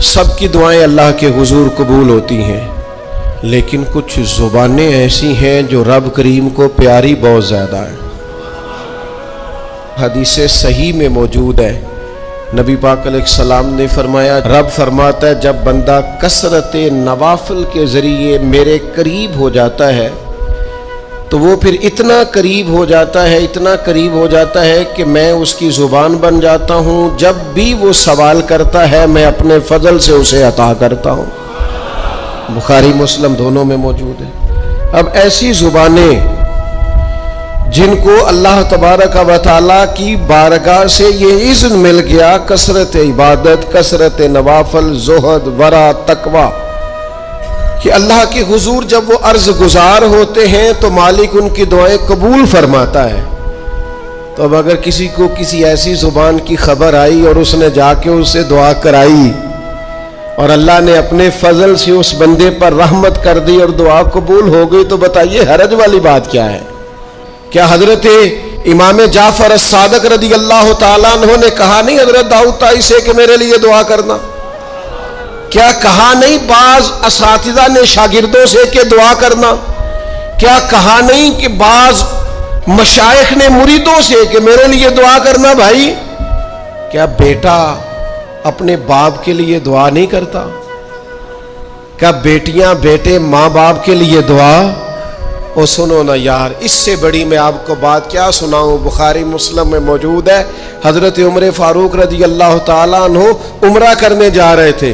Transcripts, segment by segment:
سب کی دعائیں اللہ کے حضور قبول ہوتی ہیں، لیکن کچھ زبانیں ایسی ہیں جو رب کریم کو پیاری بہت زیادہ ہیں۔ حدیث صحیح میں موجود ہے، نبی پاک علیہ السلام نے فرمایا، رب فرماتا ہے جب بندہ کثرت نوافل کے ذریعے میرے قریب ہو جاتا ہے تو وہ پھر اتنا قریب ہو جاتا ہے، اتنا قریب ہو جاتا ہے کہ میں اس کی زبان بن جاتا ہوں، جب بھی وہ سوال کرتا ہے میں اپنے فضل سے اسے عطا کرتا ہوں۔ بخاری مسلم دونوں میں موجود ہے۔ اب ایسی زبانیں جن کو اللہ تبارک و تعالیٰ کی بارگاہ سے یہ اذن مل گیا، کثرت عبادت، کثرت نوافل، زہد، ورع، تقوی، کہ اللہ کے حضور جب وہ عرض گزار ہوتے ہیں تو مالک ان کی دعائیں قبول فرماتا ہے۔ تو اب اگر کسی کو کسی ایسی زبان کی خبر آئی اور اس نے جا کے اس سے دعا کرائی اور اللہ نے اپنے فضل سے اس بندے پر رحمت کر دی اور دعا قبول ہو گئی، تو بتائیے حرج والی بات کیا ہے؟ کیا حضرت امام جعفر الصادق رضی اللہ تعالیٰ عنہ نے کہا نہیں حضرت داؤد طائی سے کہ میرے لیے دعا کرنا؟ کیا کہا نہیں بعض اساتذہ نے شاگردوں سے کہ دعا کرنا؟ کیا کہا نہیں کہ بعض مشائخ نے مریدوں سے کہ میرے لیے دعا کرنا؟ بھائی کیا بیٹا اپنے باپ کے لیے دعا نہیں کرتا؟ کیا بیٹیاں بیٹے ماں باپ کے لیے دعا؟ او سنو نا یار، اس سے بڑی میں آپ کو بات کیا سناؤں؟ بخاری مسلم میں موجود ہے، حضرت عمر فاروق رضی اللہ تعالیٰ عنہ عمرہ کرنے جا رہے تھے۔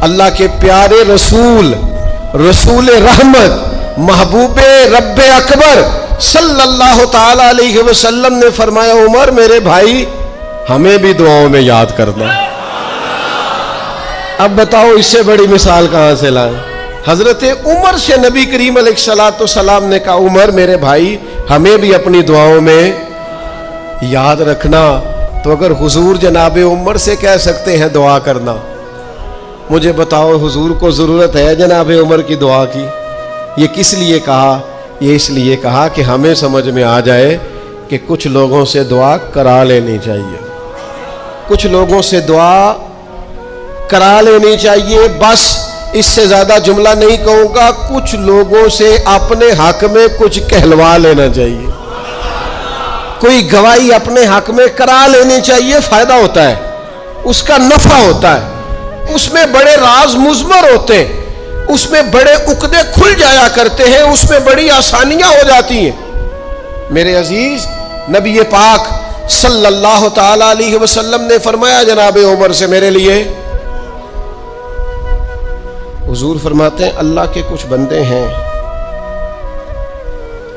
اللہ کے پیارے رسول، رسول رحمت، محبوب رب اکبر صلی اللہ تعالیٰ علیہ وسلم نے فرمایا، عمر میرے بھائی ہمیں بھی دعاؤں میں یاد کرنا۔ اب بتاؤ اس سے بڑی مثال کہاں سے لائیں؟ حضرت عمر سے نبی کریم علیہ السلام نے کہا، عمر میرے بھائی ہمیں بھی اپنی دعاؤں میں یاد رکھنا۔ تو اگر حضور جناب عمر سے کہہ سکتے ہیں دعا کرنا، مجھے بتاؤ حضور کو ضرورت ہے جناب عمر کی دعا کی؟ یہ کس لیے کہا؟ یہ اس لیے کہا کہ ہمیں سمجھ میں آ جائے کہ کچھ لوگوں سے دعا کرا لینی چاہیے، کچھ لوگوں سے دعا کرا لینی چاہیے، بس اس سے زیادہ جملہ نہیں کہوں گا، کچھ لوگوں سے اپنے حق میں کچھ کہلوا لینا چاہیے، کوئی گواہی اپنے حق میں کرا لینی چاہیے، فائدہ ہوتا ہے، اس کا نفع ہوتا ہے، اس میں بڑے راز مضمر ہوتے ہیں، اس میں بڑے عقدے کھل جایا کرتے ہیں، اس میں بڑی آسانیاں ہو جاتی ہیں۔ میرے عزیز، نبی پاک صلی اللہ تعالی علیہ وسلم نے فرمایا جناب عمر سے میرے لیے، حضور فرماتے ہیں اللہ کے کچھ بندے ہیں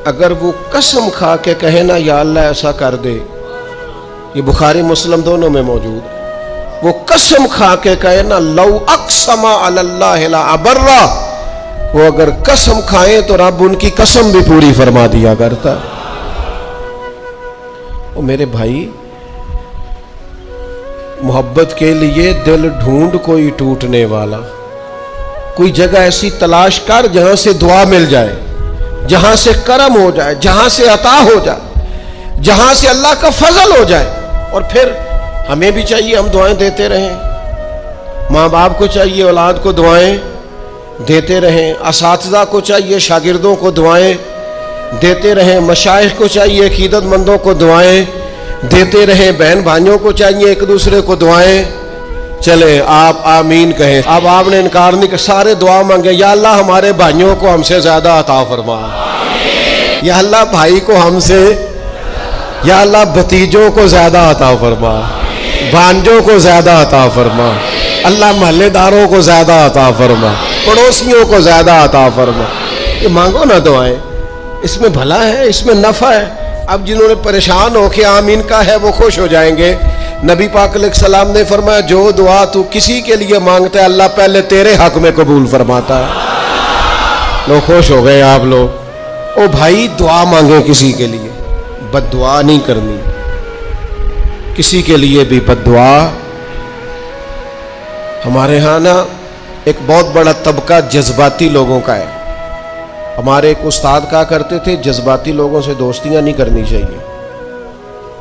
اگر وہ قسم کھا کے کہے نا یا اللہ ایسا کر دے، یہ بخاری مسلم دونوں میں موجود ہے، وہ قسم کھا کے کہے نا لو اقسم علی اللہ لا ابرہ، وہ اگر قسم کھائیں تو رب ان کی قسم بھی پوری فرما دیا کرتا۔ اور میرے بھائی محبت کے لیے دل ڈھونڈ کوئی ٹوٹنے والا، کوئی جگہ ایسی تلاش کر جہاں سے دعا مل جائے، جہاں سے کرم ہو جائے، جہاں سے عطا ہو جائے، جہاں سے اللہ کا فضل ہو جائے۔ اور پھر ہمیں بھی چاہیے ہم دعائیں دیتے رہیں، ماں باپ کو چاہیے اولاد کو دعائیں دیتے رہیں، اساتذہ کو چاہیے شاگردوں کو دعائیں دیتے رہیں، مشائخ کو چاہیے عقیدت مندوں کو دعائیں دیتے رہیں، بہن بھائیوں کو چاہیے ایک دوسرے کو دعائیں۔ چلیں آپ آمین کہیں، اب آپ نے انکار نہیں کہ سارے دعا مانگے، یا اللہ ہمارے بھائیوں کو ہم سے زیادہ عطا فرما، یا اللہ بھائی کو ہم سے، یا اللہ بھتیجوں کو زیادہ عطا فرما، بھانجوں کو زیادہ عطا فرما، اللہ محلے داروں کو زیادہ عطا فرما، پڑوسیوں کو زیادہ عطا فرما۔ یہ مانگو نا دعائیں، اس میں بھلا ہے، اس میں نفع ہے۔ اب جنہوں نے پریشان ہو کے آمین کا ہے وہ خوش ہو جائیں گے۔ نبی پاک علیہ السلام نے فرمایا جو دعا تو کسی کے لیے مانگتا ہے اللہ پہلے تیرے حق میں قبول فرماتا ہے۔ لوگ خوش ہو گئے آپ لوگ۔ او بھائی دعا مانگیں کسی کے لیے، بد دعا نہیں کرنی، کسی کے لیے بھی بد دعا۔ ہمارے ہاں نا ایک بہت بڑا طبقہ جذباتی لوگوں کا ہے۔ ہمارے ایک استاد کہا کرتے تھے جذباتی لوگوں سے دوستیاں نہیں کرنی چاہیے،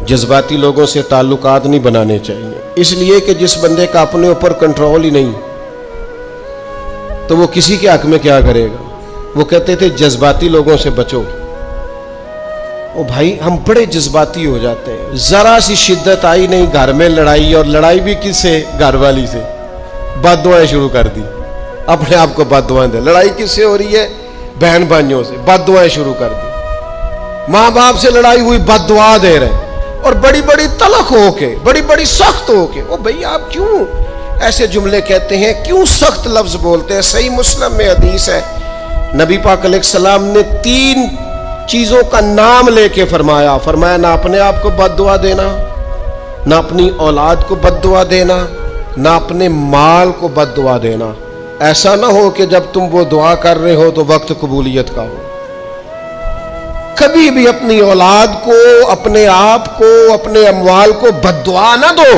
جذباتی لوگوں سے تعلقات نہیں بنانے چاہیے، اس لیے کہ جس بندے کا اپنے اوپر کنٹرول ہی نہیں، تو وہ کسی کے حق میں کیا کرے گا؟ وہ کہتے تھے جذباتی لوگوں سے بچو. او بھائی ہم بڑے جذباتی ہو جاتے ہیں, ذرا سی شدت آئی نہیں گھر میں لڑائی, اور لڑائی بھی کس سے؟ گھر والی سے. بد دعائیں شروع کر دی, اپنے آپ کو بد دعائیں دے. لڑائی کس سے ہو رہی ہے؟ بہن بھائیوں سے. بد دعائیں شروع کر دی. ماں باپ سے لڑائی ہوئی, بد دعا دے رہے, اور بڑی بڑی تلخ ہو کے, بڑی بڑی سخت ہو کے. او بھئی آپ کیوں ایسے جملے کہتے ہیں, کیوں سخت لفظ بولتے ہیں؟ صحیح مسلم میں حدیث ہے, نبی پاک علیہ السلام نے 3 چیزوں کا نام لے کے فرمایا نہ اپنے آپ کو بد دعا دینا, نہ اپنی اولاد کو بد دعا دینا, نہ اپنے مال کو بد دعا دینا. ایسا نہ ہو کہ جب تم وہ دعا کر رہے ہو تو وقت قبولیت کا ہو. کبھی بھی اپنی اولاد کو, اپنے آپ کو, اپنے اموال کو بد دعا نہ دو.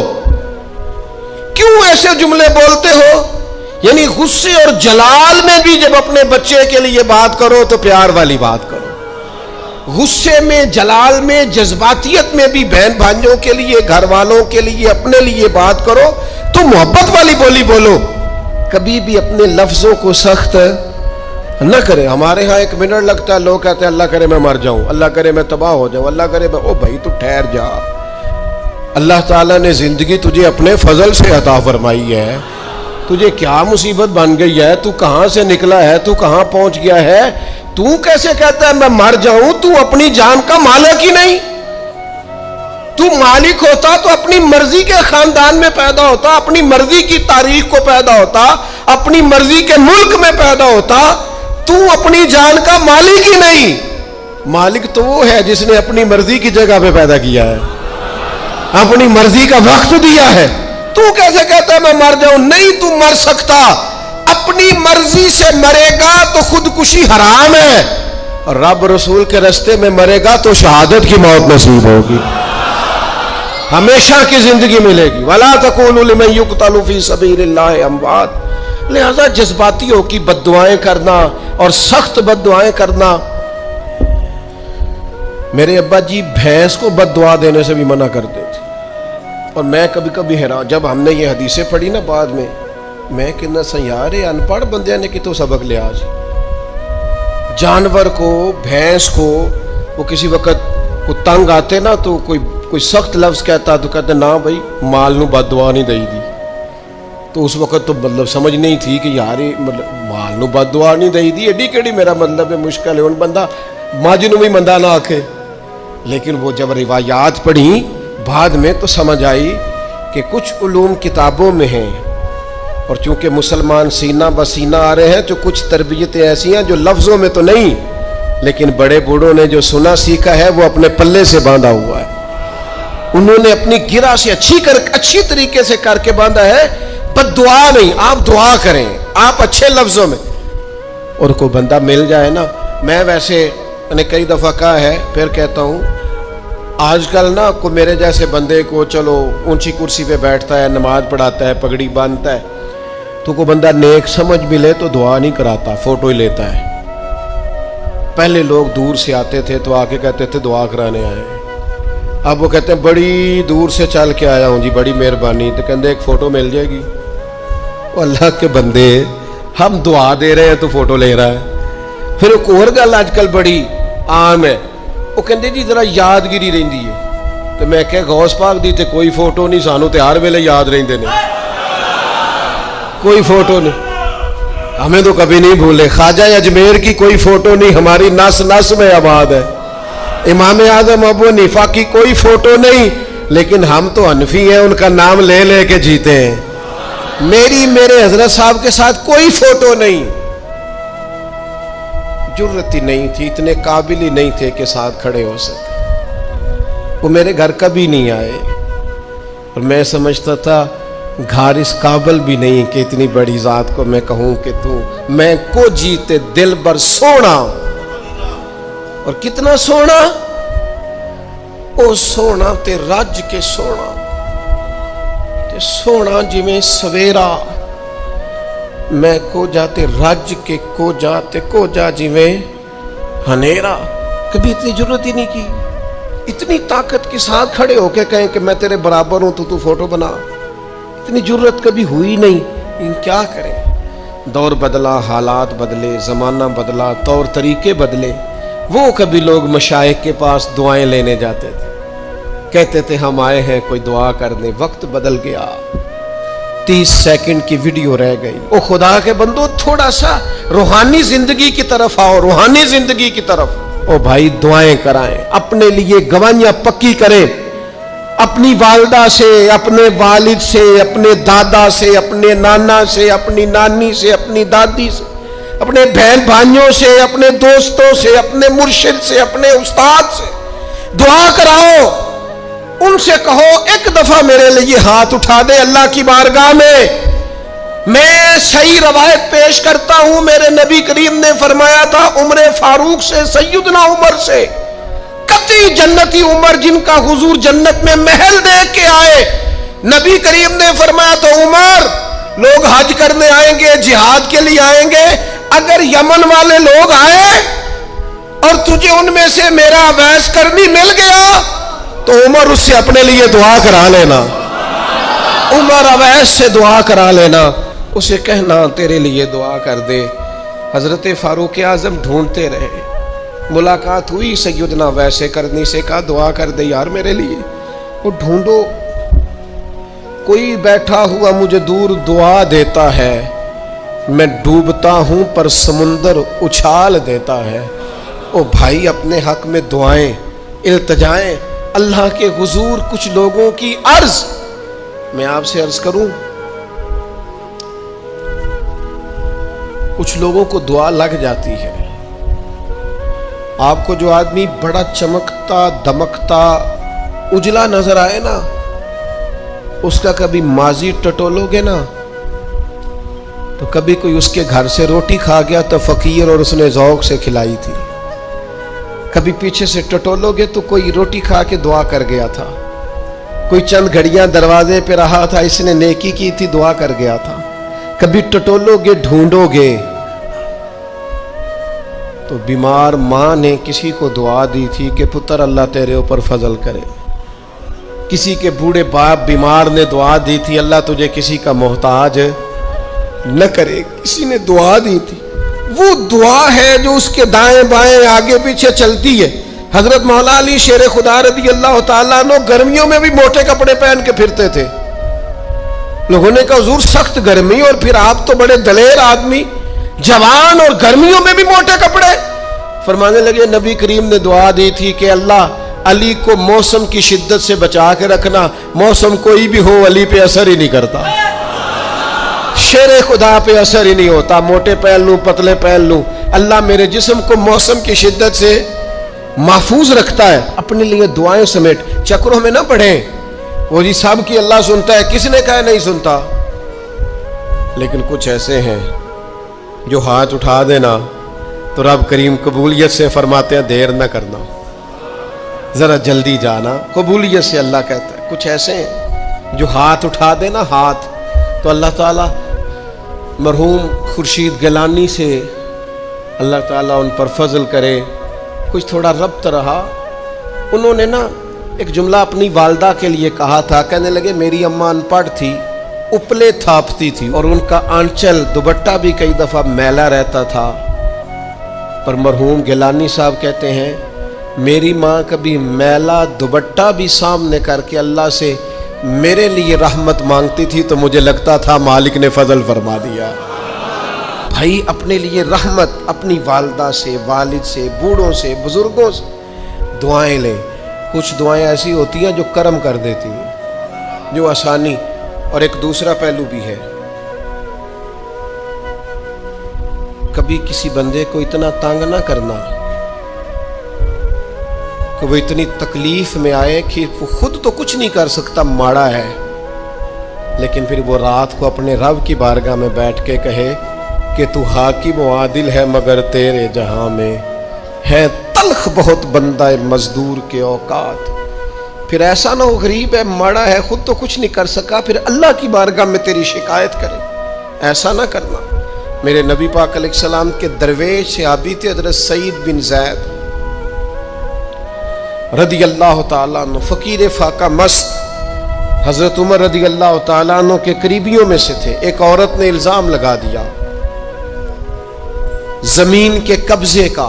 کیوں ایسے جملے بولتے ہو؟ یعنی غصے اور جلال میں بھی جب اپنے بچے کے لیے بات کرو تو پیار والی بات کرو. غصے میں, جلال میں, جذباتیت میں بھی بہن بھائیوں کے لیے, گھر والوں کے لیے, اپنے لیے بات کرو تو محبت والی بولی بولو. کبھی بھی اپنے لفظوں کو سخت نہ کرے. ہمارے ہاں 1 منٹ لگتا ہے, لوگ کہتے ہیں اللہ کرے میں مر جاؤں, اللہ کرے میں تباہ ہو جاؤں, اللہ کرے میں. او بھائی تو ٹھہر جا. اللہ تعالیٰ نے زندگی تجھے اپنے فضل سے عطا فرمائی ہے. تجھے کیا مصیبت بن گئی ہے؟ تو کہاں سے نکلا ہے؟ تو کہاں پہنچ گیا ہے؟ تو کیسے کہتا ہے میں مر جاؤں؟ تو اپنی جان کا مالک ہی نہیں. تو مالک ہوتا تو اپنی مرضی کے خاندان میں پیدا ہوتا, اپنی مرضی کی تاریخ کو پیدا ہوتا, اپنی مرضی کے ملک میں پیدا ہوتا. تو اپنی جان کا مالک ہی نہیں. مالک تو وہ ہے جس نے اپنی مرضی کی جگہ پہ پیدا کیا ہے, اپنی مرضی کا وقت دیا ہے. تو کیسے کہتا ہے میں مر جاؤں؟ نہیں, تو مر سکتا. اپنی مرضی سے مرے گا تو خودکشی حرام ہے, اور رب رسول کے راستے میں مرے گا تو شہادت کی موت نصیب ہوگی, ہمیشہ کی زندگی ملے گی. وَلَا تَقُولُوا لِمَن يُقْتَلُ فِي سَبِيلِ اللَّهِ أَمْوَاتٌ. لہذا جذباتیوں کی بد دعائیں کرنا اور سخت بد دعائیں کرنا. میرے ابا جی بھینس کو بد دعا دینے سے بھی منع کرتے تھے, اور میں کبھی کبھی حیران, جب ہم نے یہ حدیثیں پڑھی نا بعد میں کہنا سیارے ان پڑھ بندے نے کتوں سبق لیا جی. جانور کو, بھینس کو, وہ کسی وقت کو تنگ آتے نا تو کوئی سخت لفظ کہتا تو کہتے نہ بھائی مال نو بد دعا نہیں دئی دی. تو اس وقت تو مطلب سمجھ نہیں تھی کہ یار مطلب مال نو بد دعا نہیں دئی دی, ایڈی کیڑی میرا مطلب ہے, مشکل ہے. ان بندہ ماج نو بھی مندہ نہ آکھے. لیکن وہ جب روایات پڑھی بعد میں تو سمجھ آئی کہ کچھ علوم کتابوں میں ہیں, اور چونکہ مسلمان سینہ بسینہ آ رہے ہیں تو کچھ تربیتیں ایسی ہیں جو لفظوں میں تو نہیں, لیکن بڑے بوڑھوں نے جو سنا سیکھا ہے وہ اپنے پلے سے باندھا ہوا ہے. انہوں نے اپنی گرہ سے اچھی طریقے سے کر کے باندھا ہے. بد دعا نہیں, آپ دعا کریں, آپ اچھے لفظوں میں. اور کوئی بندہ مل جائے نا, میں ویسے نے کئی دفعہ کہا ہے, پھر کہتا ہوں, آج کل نا کوئی میرے جیسے بندے کو چلو اونچی کرسی پہ بیٹھتا ہے, نماز پڑھاتا ہے, پگڑی باندھتا ہے, تو کوئی بندہ نیک سمجھ ملے تو دعا نہیں کراتا, فوٹو ہی لیتا ہے. پہلے لوگ دور سے آتے تھے تو آ کے کہتے تھے دعا کرانے آئے ہیں. اب وہ کہتے ہیں بڑی دور سے چل کے آیا ہوں جی, بڑی مہربانی. تو کہتے ایک فوٹو مل جائے گی. اللہ کے بندے, ہم دعا دے رہے ہیں تو فوٹو لے رہا ہے. پھر ایک اور گل آج کل بڑی عام ہے, وہ کہتے جی ذرا یادگیری رہندی ہے. تو میں کہ غوث پاک دی تے کوئی فوٹو نہیں, سانو تے ہر ویلے یاد رہندے نے, کوئی فوٹو نہیں, ہمیں تو کبھی نہیں بھولے. خواجہ اجمیر کی کوئی فوٹو نہیں, ہماری نس نس میں آباد ہے. امام اعظم ابو حنیفہ کی کوئی فوٹو نہیں, لیکن ہم تو حنفی ہیں, ان کا نام لے لے کے جیتے ہیں. میرے حضرت صاحب کے ساتھ کوئی فوٹو نہیں. جرت ہی نہیں تھی, اتنے قابل ہی نہیں تھے کہ ساتھ کھڑے ہو سکے. وہ میرے گھر کبھی نہیں آئے, اور میں سمجھتا تھا گھر اس قابل بھی نہیں کہ اتنی بڑی ذات کو میں کہوں کہ تو میں کو جیتے دل بر سونا. اور کتنا سونا, او سونا تے رج کے سونا, تے سونا جی میں سویرا, میں کو جاتے رج کے کو جاتے کو جا جی میں ہنیرا. کبھی اتنی ضرورت ہی نہیں کی. اتنی طاقت کے ساتھ کھڑے ہو کے کہیں کہ میں تیرے برابر ہوں تو فوٹو بنا, اتنی ضرورت کبھی ہوئی نہیں. کیا کریں, دور بدلا، حالات بدلے، زمانہ بدلا، طور طریقے بدلے. وہ کبھی لوگ مشائخ کے پاس دعائیں لینے جاتے تھے، کہتے تھے ہم آئے ہیں کوئی دعا کر دیں. وقت بدل گیا، 30 سیکنڈ کی ویڈیو رہ گئی. او خدا کے بندو، تھوڑا سا روحانی زندگی کی طرف آؤ، روحانی زندگی کی طرف. او بھائی دعائیں کرائیں، اپنے لیے گواہیاں پکی کریں، اپنی والدہ سے، اپنے والد سے، اپنے دادا سے، اپنے نانا سے، اپنی نانی سے، اپنی دادی سے، اپنے بہن بھائیوں سے، اپنے دوستوں سے، اپنے مرشد سے، اپنے استاد سے دعا کراؤ. ان سے کہو ایک دفعہ میرے لیے ہاتھ اٹھا دے اللہ کی بارگاہ میں. میں صحیح روایت پیش کرتا ہوں، میرے نبی کریم نے فرمایا تھا عمر فاروق سے، سیدنا عمر سے، قطعی جنتی عمر جن کا حضور جنت میں محل دیکھ کے آئے. نبی کریم نے فرمایا تو عمر، لوگ حج کرنے آئیں گے، جہاد کے لیے آئیں گے، اگر یمن والے لوگ آئے اور تجھے ان میں سے میرا اویس کرنی مل گیا تو عمر اس سے اپنے لیے دعا کرا لینا. عمر اویس سے دعا کرا لینا، اسے کہنا تیرے لیے دعا کر دے. حضرت فاروق اعظم ڈھونڈتے رہے، ملاقات ہوئی سیدنا ویسے کرنی سے، کہا دعا کر دے یار میرے لیے. وہ ڈھونڈو، کوئی بیٹھا ہوا مجھے دور دعا دیتا ہے، میں ڈوبتا ہوں پر سمندر اچھال دیتا ہے. او بھائی اپنے حق میں دعائیں، التجائیں اللہ کے حضور. کچھ لوگوں کی عرض، میں آپ سے عرض کروں، کچھ لوگوں کو دعا لگ جاتی ہے. آپ کو جو آدمی بڑا چمکتا دمکتا اجلا نظر آئے نا، اس کا کبھی ماضی ٹٹولو گے نا تو کبھی کوئی اس کے گھر سے روٹی کھا گیا تو فقیر اور اس نے ذوق سے کھلائی تھی. کبھی پیچھے سے ٹٹولو گے تو کوئی روٹی کھا کے دعا کر گیا تھا. کوئی چند گھڑیاں دروازے پہ رہا تھا، اس نے نیکی کی تھی، دعا کر گیا تھا. کبھی ٹٹولو گے، ڈھونڈو گے تو بیمار ماں نے کسی کو دعا دی تھی کہ پتر اللہ تیرے اوپر فضل کرے. کسی کے بوڑھے باپ بیمار نے دعا دی تھی اللہ تجھے کسی کا محتاج نہ کرے. کسی نے دعا دی تھی، وہ دعا ہے جو اس کے دائیں بائیں آگے پیچھے چلتی ہے. حضرت مولا علی شیر خدا رضی اللہ تعالیٰ عنہ گرمیوں میں بھی موٹے کپڑے پہن کے پھرتے تھے. لوگوں نے کہا حضور سخت گرمی اور پھر آپ تو بڑے دلیر آدمی، جوان اور گرمیوں میں بھی موٹے کپڑے. فرمانے لگے نبی کریم نے دعا دی تھی کہ اللہ علی کو موسم کی شدت سے بچا کے رکھنا، موسم کوئی بھی ہو علی پہ اثر ہی نہیں کرتا، شیر خدا پہ اثر ہی نہیں ہوتا. موٹے پہن لوں پتلے پہن لوں، اللہ میرے جسم کو موسم کی شدت سے محفوظ رکھتا ہے. اپنے لیے دعائیں سمیٹ، چکروں میں نہ پڑھیں. وہ جی سب کی اللہ سنتا ہے، کس نے کہا نہیں سنتا. لیکن کچھ ایسے ہیں جو ہاتھ اٹھا دینا تو رب کریم قبولیت سے فرماتے ہیں دیر نہ کرنا، ذرا جلدی جانا. قبولیت سے اللہ کہتا ہے. کچھ ایسے ہیں جو ہاتھ اٹھا دینا ہاتھ تو اللہ تعالیٰ مرحوم خورشید گیلانی سے اللہ تعالیٰ ان پر فضل کرے. کچھ تھوڑا ربط رہا، انہوں نے نا ایک جملہ اپنی والدہ کے لیے کہا تھا. کہنے لگے میری اماں ان پڑھ تھی، اپلے تھاپتی تھی اور ان کا آنچل دوپٹہ بھی کئی دفعہ میلا رہتا تھا. پر مرحوم گیلانی صاحب کہتے ہیں میری ماں کبھی میلا دوپٹہ بھی سامنے کر کے اللہ سے میرے لیے رحمت مانگتی تھی تو مجھے لگتا تھا مالک نے فضل فرما دیا. بھائی اپنے لیے رحمت، اپنی والدہ سے، والد سے، بوڑھوں سے، بزرگوں سے دعائیں لیں. کچھ دعائیں ایسی ہوتی ہیں جو کرم کر دیتی ہیں، جو آسانی. اور ایک دوسرا پہلو بھی ہے، کبھی کسی بندے کو اتنا تنگ نہ کرنا کہ وہ اتنی تکلیف میں آئے کہ وہ خود تو کچھ نہیں کر سکتا، ماڑا ہے، لیکن پھر وہ رات کو اپنے رب کی بارگاہ میں بیٹھ کے کہے کہ تو حاکم و عادل ہے مگر تیرے جہاں میں ہے تلخ بہت بندہ مزدور کے اوقات. پھر ایسا نہ ہو غریب ہے، ماڑا ہے، خود تو کچھ نہیں کر سکا، پھر اللہ کی بارگاہ میں تیری شکایت کرے. ایسا نہ کرنا. میرے نبی پاک علیہ السلام کے درویش صحابی تھے حضرت سعید بن زید رضی اللہ تعالیٰ عنہ، فقیر فاقہ مست. حضرت عمر رضی اللہ تعالیٰ عنہ کے قریبیوں میں سے تھے. ایک عورت نے الزام لگا دیا زمین کے قبضے کا.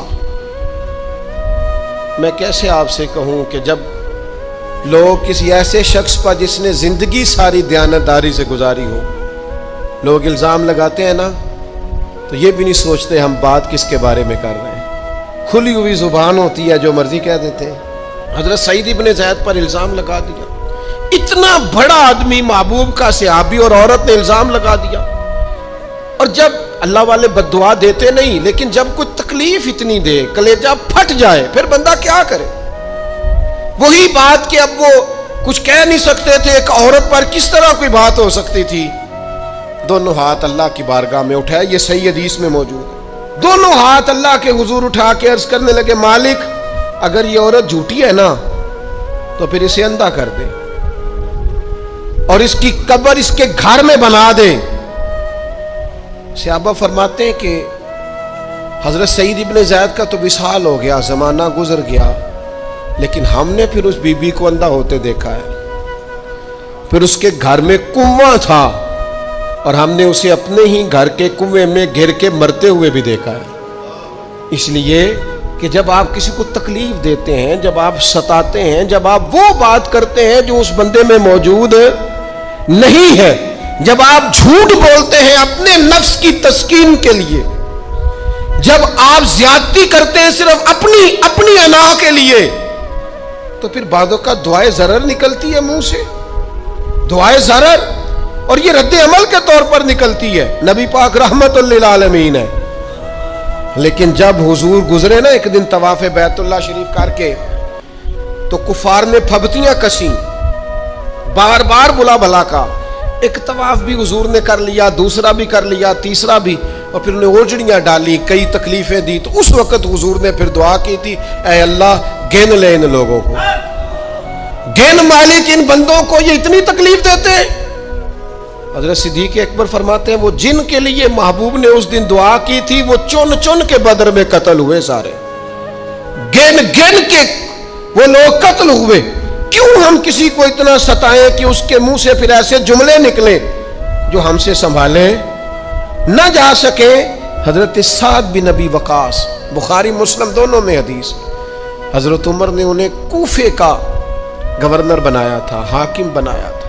میں کیسے آپ سے کہوں کہ جب لوگ کسی ایسے شخص پر جس نے زندگی ساری دیانتداری سے گزاری ہو لوگ الزام لگاتے ہیں نا, تو یہ بھی نہیں سوچتے ہم بات کس کے بارے میں کر رہے ہیں. کھلی ہوئی زبان ہوتی ہے, جو مرضی کہہ دیتے ہیں. حضرت سعید ابن زید پر الزام لگا دیا. اتنا بڑا آدمی, محبوب کا صحابی, اور عورت نے الزام لگا دیا. اور جب اللہ والے بد دعا دیتے نہیں, لیکن جب کوئی تکلیف اتنی دے, کلیجہ پھٹ جائے, پھر بندہ کیا کرے. وہی بات کہ اب وہ کچھ کہہ نہیں سکتے تھے, ایک عورت پر کس طرح کوئی بات ہو سکتی تھی. دونوں ہاتھ اللہ کی بارگاہ میں اٹھائے, یہ صحیح حدیث میں موجود ہے. دونوں ہاتھ اللہ کے حضور اٹھا کے عرض کرنے لگے, مالک اگر یہ عورت جھوٹی ہے نا تو پھر اسے اندھا کر دے اور اس کی قبر اس کے گھر میں بنا دے. صحابہ فرماتے ہیں کہ حضرت سعید ابن زید کا تو وصال ہو گیا, زمانہ گزر گیا, لیکن ہم نے پھر اس بی بی کو اندھا ہوتے دیکھا ہے. پھر اس کے گھر میں کنواں تھا اور ہم نے اسے اپنے ہی گھر کے کنویں میں گر کے مرتے ہوئے بھی دیکھا ہے. اس لیے کہ جب آپ کسی کو تکلیف دیتے ہیں, جب آپ ستاتے ہیں, جب آپ وہ بات کرتے ہیں جو اس بندے میں موجود نہیں ہے, جب آپ جھوٹ بولتے ہیں اپنے نفس کی تسکین کے لیے, جب آپ زیادتی کرتے ہیں صرف اپنی انا کے لیے, تو پھر بعدوں کا دعائے ضرر نکلتی ہے منہ سے, دعائے ضرر, اور یہ رد عمل کے طور پر نکلتی ہے. نبی پاک رحمت للعالمین ہے. لیکن جب حضور گزرے نا ایک دن طواف بیت اللہ شریف کر کے, تو کفار نے پھبتیاں کسیں, بار بار بلا بھلا کا. ایک طواف بھی حضور نے کر لیا, دوسرا بھی کر لیا, تیسرا بھی, اور پھر انہیں اوجڑیاں ڈالی, کئی تکلیفیں دی. تو اس وقت حضور نے پھر دعا کی تھی, اے اللہ گن لے ان لوگوں کو, گن مالک ان بندوں کو, یہ اتنی تکلیف دیتے ہیں. حضرت صدیق اکبر فرماتے ہیں وہ جن کے لیے محبوب نے اس دن دعا کی تھی وہ چن چن کے بدر میں قتل ہوئے, سارے گن گن کے وہ لوگ قتل ہوئے. کیوں ہم کسی کو اتنا ستائیں کہ اس کے منہ سے پھر ایسے جملے نکلیں جو ہم سے سنبھالے نہ جا سکے. حضرت سعد بن ابی وقاص, بخاری مسلم دونوں میں حدیث, حضرت عمر نے انہیں کوفے کا گورنر بنایا تھا, حاکم بنایا تھا.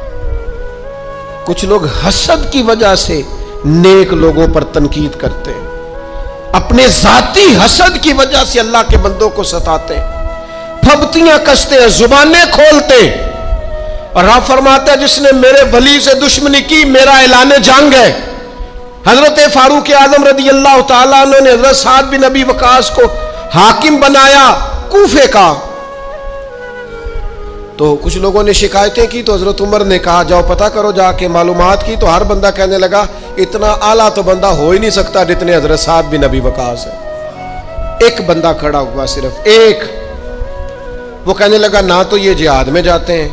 کچھ لوگ حسد کی وجہ سے نیک لوگوں پر تنقید کرتے ہیں, اپنے ذاتی حسد کی وجہ سے اللہ کے بندوں کو ستاتے ہیں, پھبتیاں کستے ہیں, زبانیں کھولتے ہیں. اور آپ فرماتا ہے جس نے میرے ولی سے دشمنی کی میرا اعلان جنگ ہے. حضرت فاروق اعظم رضی اللہ تعالیٰ عنہ نے حضرت سعد بن ابی وقاص کو حاکم بنایا کوفے کا. تو کچھ لوگوں نے شکایتیں کی, تو حضرت عمر نے کہا جاؤ پتہ کرو جا کے. معلومات کی تو ہر بندہ کہنے لگا اتنا اعلیٰ تو بندہ ہو ہی نہیں سکتا جتنے حضرت سعد بن ابی وقاص ہے. ایک بندہ کھڑا ہوا, صرف ایک. وہ کہنے لگا نہ تو یہ جہاد میں جاتے ہیں,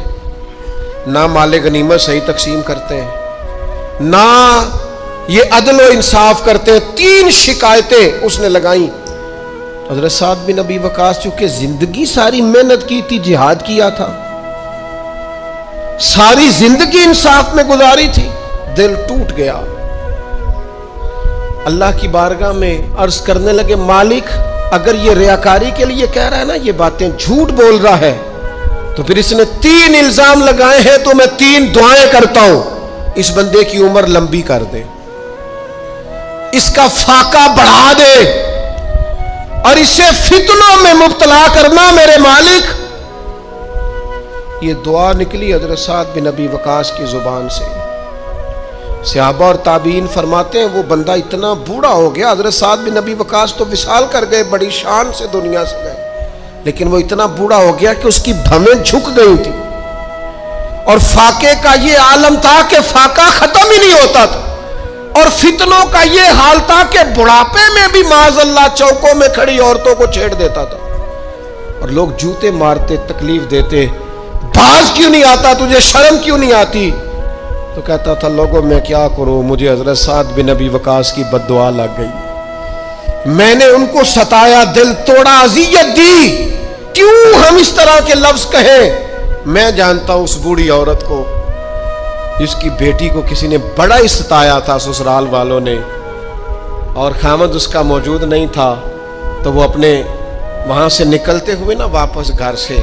نہ مال غنیمت صحیح تقسیم کرتے ہیں, نہ یہ عدل و انصاف کرتے ہیں. 3 شکایتیں اس نے لگائیں. حضرت سعد بن ابی وقاص چونکہ زندگی ساری محنت کی تھی, جہاد کیا تھا, ساری زندگی انصاف میں گزاری تھی, دل ٹوٹ گیا. اللہ کی بارگاہ میں عرض کرنے لگے مالک اگر یہ ریاکاری کے لیے کہہ رہا ہے نا, یہ باتیں جھوٹ بول رہا ہے, تو پھر اس نے 3 الزام لگائے ہیں, تو میں 3 دعائیں کرتا ہوں اس بندے کی عمر لمبی کر دے, اس کا فاقہ بڑھا دے, اور اسے فتنوں میں مبتلا کرنا میرے مالک. یہ دعا نکلی حضرت سعد بن ابی وقاص کی زبان سے. صحابہ اور تابعین فرماتے ہیں وہ بندہ اتنا بوڑھا ہو گیا. حضرت سعد بن ابی وقاص تو وصال کر گئے, بڑی شان سے دنیا سے گئے, لیکن وہ اتنا بوڑھا ہو گیا کہ اس کی بھویں جھک گئی تھی, اور فاقے کا یہ عالم تھا کہ فاقہ ختم ہی نہیں ہوتا تھا, اور فتنوں کا یہ حال تھا کہ بڑھاپے میں بھی معاذ اللہ چوکوں میں کھڑی عورتوں کو چھیڑ دیتا تھا, اور لوگ جوتے مارتے, تکلیف دیتے, باز کیوں نہیں آتا, تجھے شرم کیوں نہیں آتی. تو کہتا تھا لوگوں میں کیا کروں, مجھے حضرت سعد بن ابی وقاص کی بد دعا لگ گئی, میں نے ان کو ستایا, دل توڑا, اذیت دی. کیوں ہم اس طرح کے لفظ کہیں. میں جانتا ہوں اس بوڑھی عورت کو جس کی بیٹی کو کسی نے بڑا ہی ستایا تھا سسرال والوں نے, اور خامد اس کا موجود نہیں تھا، تو وہ اپنے وہاں سے نکلتے ہوئے نا واپس گھر سے،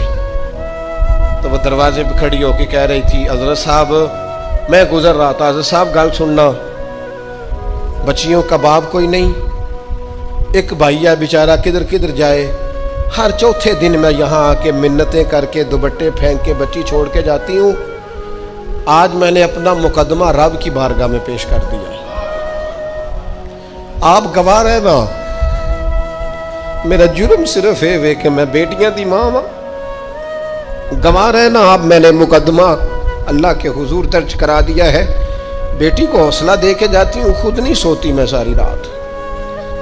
تو وہ دروازے پہ کھڑی ہو کے کہہ رہی تھی حضرت صاحب میں گزر رہا تھا، حضرت صاحب گل سننا، بچیوں کا باپ کوئی نہیں، ایک بھائی ہے بیچارہ کدھر کدھر جائے، ہر چوتھے دن میں یہاں آ کے منتیں کر کے دوپٹے پھینک کے بچی چھوڑ کے جاتی ہوں، آج میں نے اپنا مقدمہ رب کی بارگاہ میں پیش کر دیا، آپ گواہ رہے نا، میرا جرم صرف ہے کہ میں بیٹیاں دی ماں ہوں، گواہ رہے نا آپ، میں نے مقدمہ اللہ کے حضور درج کرا دیا ہے، بیٹی کو حوصلہ دے کے جاتی ہوں، خود نہیں سوتی میں ساری رات،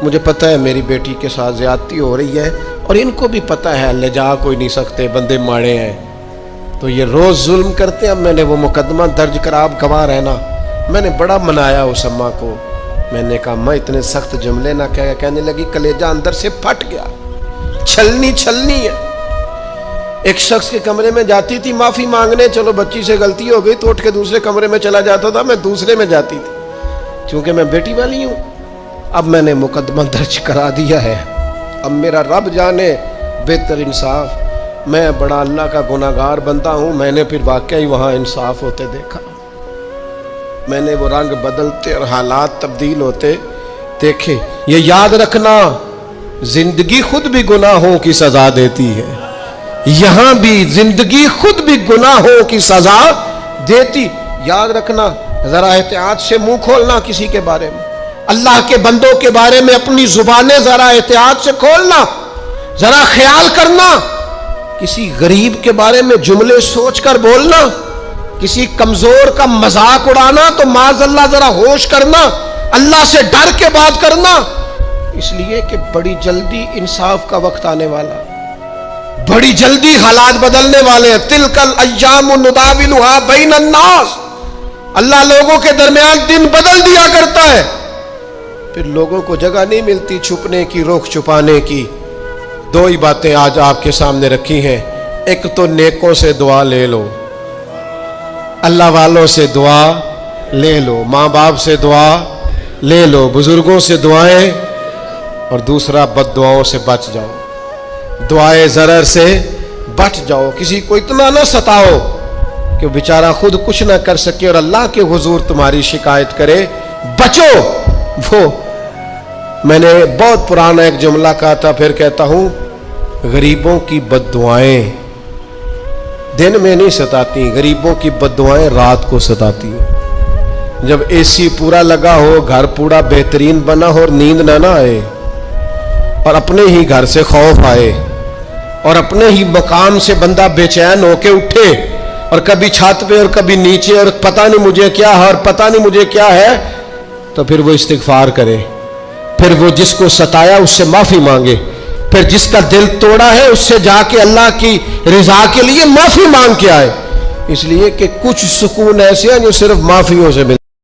مجھے پتہ ہے میری بیٹی کے ساتھ زیادتی ہو رہی ہے، اور ان کو بھی پتہ ہے لے جا کوئی نہیں سکتے، بندے ماڑے ہیں، تو یہ روز ظلم کرتے ہیں، اب میں نے وہ مقدمہ درج کرا، آپ گواہ رہنا، میں نے بڑا منایا اس اماں کو، میں نے کہا ماں اتنے سخت جملے نہ کہنے لگی، کلیجہ اندر سے پھٹ گیا، چھلنی ہے، ایک شخص کے کمرے میں جاتی تھی معافی مانگنے، چلو بچی سے غلطی ہو گئی تو اٹھ کے دوسرے کمرے میں چلا جاتا تھا، میں دوسرے میں جاتی تھی، چونکہ میں بیٹی والی ہوں، اب میں نے مقدمہ درج کرا دیا ہے، اب میرا رب جانے بہتر انصاف، میں بڑا اللہ کا گناہگار بنتا ہوں، میں نے پھر واقعی وہاں انصاف ہوتے دیکھا، میں نے وہ رنگ بدلتے اور حالات تبدیل ہوتے دیکھے، یہ یاد رکھنا زندگی خود بھی گناہوں کی سزا دیتی ہے، یہاں بھی زندگی خود بھی گناہوں کی سزا دیتی، یاد رکھنا، ذرا احتیاط سے منہ کھولنا کسی کے بارے میں، اللہ کے بندوں کے بارے میں اپنی زبانیں ذرا احتیاط سے کھولنا، ذرا خیال کرنا، کسی غریب کے بارے میں جملے سوچ کر بولنا، کسی کمزور کا مذاق اڑانا تو معاذ اللہ ذرا ہوش کرنا، اللہ سے ڈر کے بات کرنا، اس لیے کہ بڑی جلدی انصاف کا وقت آنے والا، بڑی جلدی حالات بدلنے والے ہیں، تلک الایام نداولها بین الناس، اللہ لوگوں کے درمیان دن بدل دیا کرتا ہے، پھر لوگوں کو جگہ نہیں ملتی چھپنے کی، روک چھپانے کی، دو ہی باتیں آج آپ کے سامنے رکھی ہیں، ایک تو نیکوں سے دعا لے لو، اللہ والوں سے دعا لے لو، ماں باپ سے دعا لے لو، بزرگوں سے دعائیں، اور دوسرا بد دعاؤں سے بچ جاؤ، دعائے ضرر سے بچ جاؤ، کسی کو اتنا نہ ستاؤ کہ وہ بیچارہ خود کچھ نہ کر سکے اور اللہ کے حضور تمہاری شکایت کرے، بچو۔ وہ میں نے بہت پرانا ایک جملہ کہا تھا، پھر کہتا ہوں، غریبوں کی بد دعائیں دن میں نہیں ستاتی، غریبوں کی بد دعائیں رات کو ستاتی ہیں، جب اے سی پورا لگا ہو، گھر پورا بہترین بنا ہو اور نیند نہ آئے، اور اپنے ہی گھر سے خوف آئے، اور اپنے ہی مقام سے بندہ بے چین ہو کے اٹھے، اور کبھی چھت پہ اور کبھی نیچے، اور پتہ نہیں مجھے کیا ہے اور پتہ نہیں مجھے کیا ہے، تو پھر وہ استغفار کرے، پھر وہ جس کو ستایا اس سے معافی مانگے، پھر جس کا دل توڑا ہے اس سے جا کے اللہ کی رضا کے لیے معافی مانگ کے آئے، اس لیے کہ کچھ سکون ایسے ہیں جو صرف معافیوں سے ملتے ہیں۔